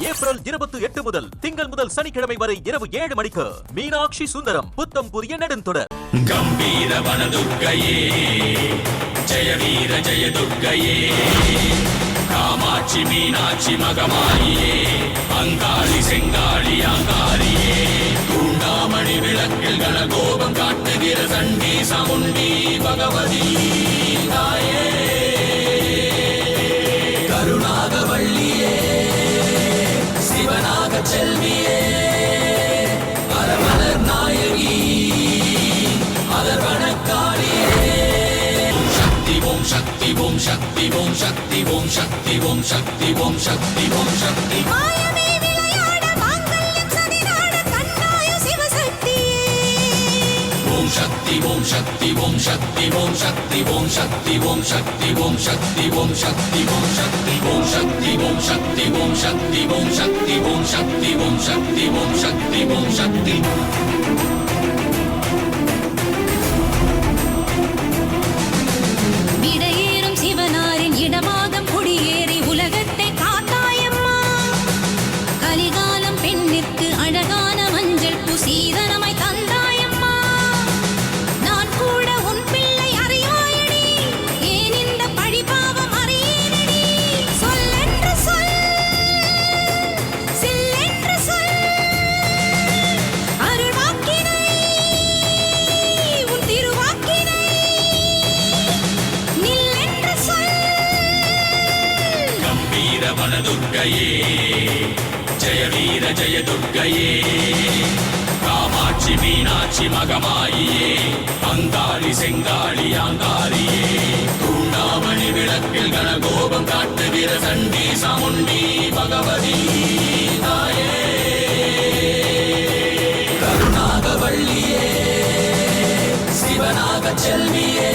April 28 முதல் திங்கள் முதல் சனிக்கிழமை வரை இரவு 7 மணிக்கு மீனாட்சி சுந்தரம் புத்தம் புதிய நெடுந்தொடர். கம்பீர வனதுர்க்கையே ஜெய வீர ஜெய துர்க்கையே காமாட்சி மீனாட்சி மகமாயியே அங்காளி செங்காளி அங்காரியே தூண்டாமணி விளக்கில் கனகோபம் காட்டுகிற சண்டி சமுண்டி பகவதி தாயே கருணாகவள்ளியே சிவனாக செல்வியே அரவணர் நாயகி Om Shakti Om Shakti Om Shakti Om Shakti Om Shakti Om Shakti Om Shakti மாயமே விளையாட மாங்கல்யம் சதிராட கண்ணாய Sivasakthi Om Shakti Om Shakti Om Shakti Om Shakti Om Shakti Om Shakti Om Shakti Om Shakti Om Shakti Om Shakti Om Shakti Om Shakti Om Shakti Om Shakti Om Shakti Om Shakti Om Shakti விடையேறும் சிவனாரின் இடமாகம் குடியேறி உலகத்தை காத்தாயம்மா கலிகாலம் பெண்ணிற்கு அழகான மஞ்சள் புசீதனமாய் தந்தாயம்மா நான் கூட உன் பிள்ளை அறியாயடி ஏன் இந்த பழிபாவம் அறியேனடி சொல்லென்று சொல் சில்லென்று சொல் அருள்வாக்கினை உன் திருவாக்கினை கம்பீர வனதுர்க்கையே ஜெய வீர ஜெய துர்க்கையே காமாட்சி மீனாட்சி மகமாயியே அங்காளி செங்காளி அங்காரியே தூண்டாமணி விளக்கில் கனகோபம் காட்டுகிற சண்டி சமுண்டி பகவதி தாயே கருணாகவள்ளியே சிவனாக செல்வியே